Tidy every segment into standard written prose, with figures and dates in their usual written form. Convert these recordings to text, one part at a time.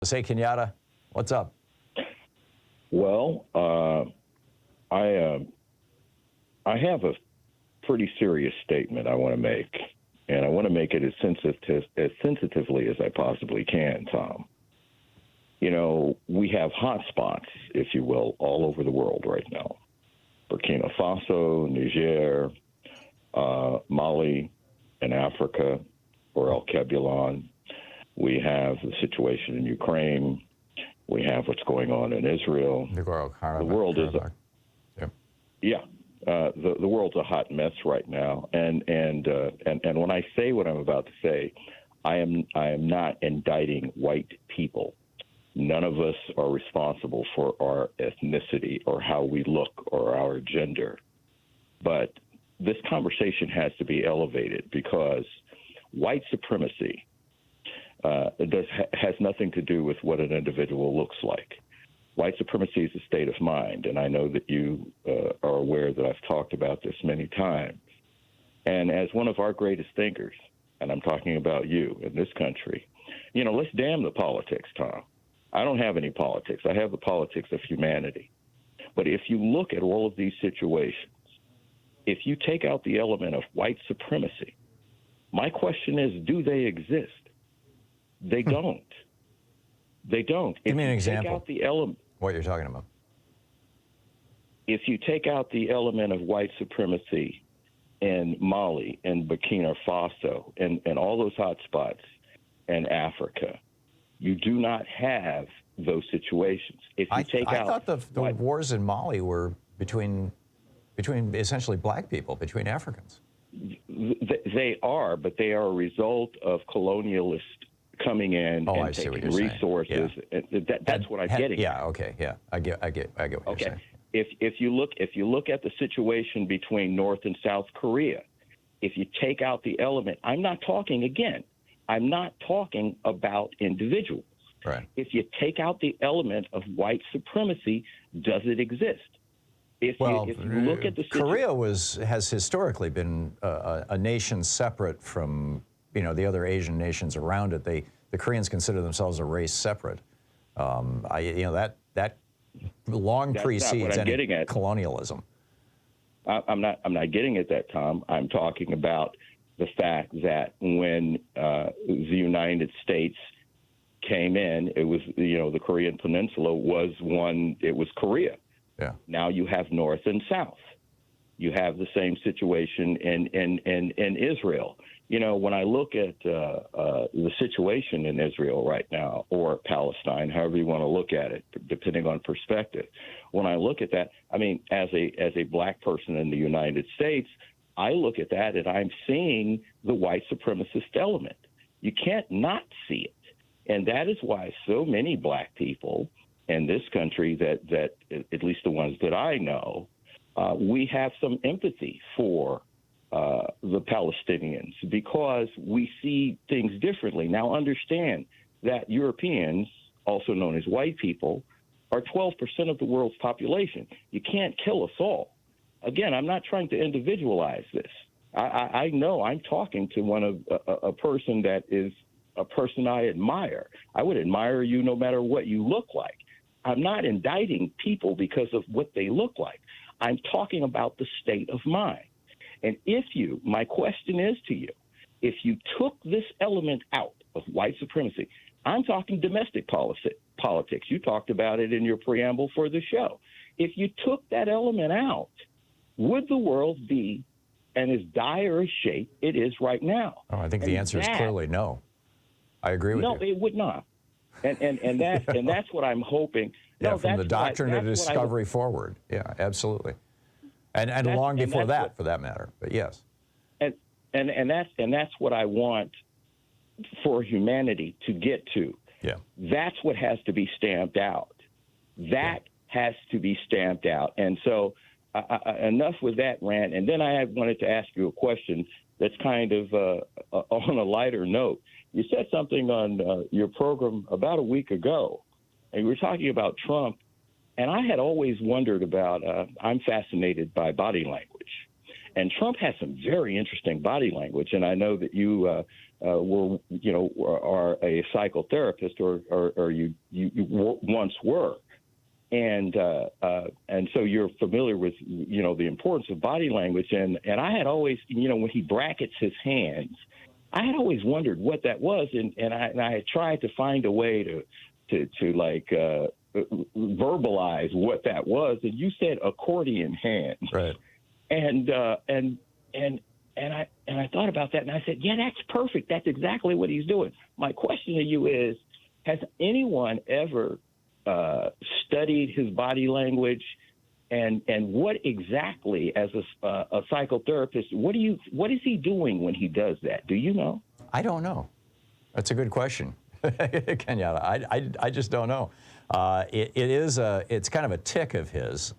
Jose Kenyatta, what's up? Well, I have a pretty serious statement I want to make, and I want to make it as sensitively as I possibly can, Tom. You know, we have hot spots, if you will, all over the world right now. Burkina Faso, Niger, Mali, and Africa, or El-Kebulon. We have the situation in Ukraine. We have what's going on in Israel. The world is the world's a hot mess right now. And when I say what I'm about to say, I am not indicting white people. None of us are responsible for our ethnicity or how we look or our gender. But this conversation has to be elevated because white supremacy has nothing to do with what an individual looks like. White supremacy is a state of mind, and I know that you are aware that I've talked about this many times. And as one of our greatest thinkers, and I'm talking about you in this country, you know, let's damn the politics, Tom. I don't have any politics. I have the politics of humanity. But if you look at all of these situations, if you take out the element of white supremacy, my question is, do they exist? They don't. They don't. Give me an example. Take out the element, what you're talking about. If you take out the element of white supremacy in Mali and Burkina Faso and all those hot spots in Africa, you do not have those situations. If you I thought the wars in Mali were between essentially black people, between Africans. They are, but they are a result of colonialists coming in and taking resources. Yeah. That's what I'm getting. Yeah. Okay. Yeah. I get what you're saying. If you look at the situation between North and South Korea, if you take out the element, I'm not talking about individuals. Right. If you take out the element of white supremacy, does it exist? If you look at the Korea has historically been a nation separate from the other Asian nations around it. The Koreans consider themselves a race separate. That long precedes any colonialism. I'm not getting at that, Tom. I'm talking about the fact that when the United States came in, it was the Korean Peninsula was one. It was Korea. Yeah. Now you have North and South. You have the same situation in Israel. When I look at the situation in Israel right now, or Palestine, however you want to look at it, depending on perspective, when I look at that, I mean, as a black person in the United States, I look at that and I'm seeing the white supremacist element. You can't not see it. And that is why so many black people in this country that at least the ones that I know, we have some empathy for the Palestinians because we see things differently. Now, understand that Europeans, also known as white people, are 12% of the world's population. You can't kill us all. Again, I'm not trying to individualize this. I know I'm talking to a person that is a person I admire. I would admire you no matter what you look like. I'm not indicting people because of what they look like. I'm talking about the state of mind. And my question is to you, if you took this element out of white supremacy, I'm talking domestic politics. You talked about it in your preamble for the show. If you took that element out, would the world be in as dire a shape it is right now? Oh, I think the answer is clearly no. I agree with you. No, it would not. And that's what I'm hoping. Yeah, from the doctrine of discovery forward. Yeah, absolutely. And long before that, for that matter. But yes. And that's what I want for humanity to get to. Yeah. That's what has to be stamped out. That has to be stamped out. And so enough with that rant. And then I wanted to ask you a question that's kind of on a lighter note. You said something on your program about a week ago, and you were talking about Trump. And I had always wondered about, I'm fascinated by body language. And Trump has some very interesting body language, and I know that you are a psychotherapist, or you once were, and so you're familiar with the importance of body language. And I had always, when he brackets his hands, I had always wondered what that was, and I had tried to find a way to verbalize what that was, and you said accordion hands, right? And I thought about that, and I said, yeah, that's perfect. That's exactly what he's doing. My question to you is, has anyone ever studied his body language, and what exactly, as a psychotherapist, what is he doing when he does that? Do you know? I don't know. That's a good question, Kenyatta. I just don't know. It's kind of a tick of his.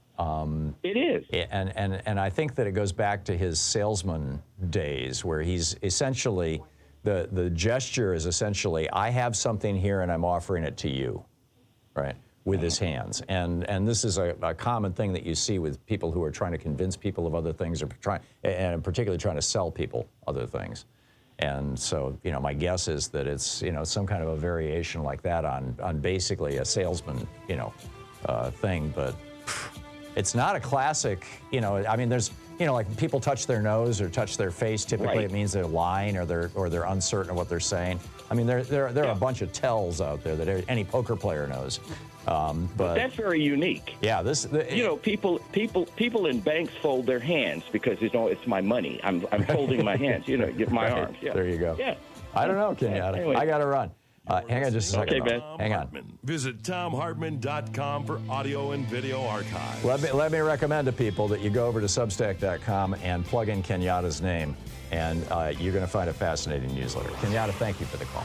It is. And I think that it goes back to his salesman days, where he's essentially, the gesture is essentially, I have something here and I'm offering it to you, right, with his hands. And this is a common thing that you see with people who are trying to convince people of other things, and particularly trying to sell people other things. And so, my guess is that it's, some kind of a variation like that on basically a salesman, thing. But it's not a classic, there's, like people touch their nose or touch their face. Typically, Right. It means they're lying or they're uncertain of what they're saying. I mean, there are a bunch of tells out there that any poker player knows. But that's very unique. Yeah, people in banks fold their hands because it's my money. I'm folding my hands. My right. arms. Yeah. There you go. Yeah. I don't know, Kenyatta. Anyway. I got to run. Hang on just a second. Okay, Ben. Hang on. Hartmann. Visit ThomHartmann.com for audio and video archives. Let me recommend to people that you go over to Substack.com and plug in Kenyatta's name, and you're going to find a fascinating newsletter. Kenyatta, thank you for the call.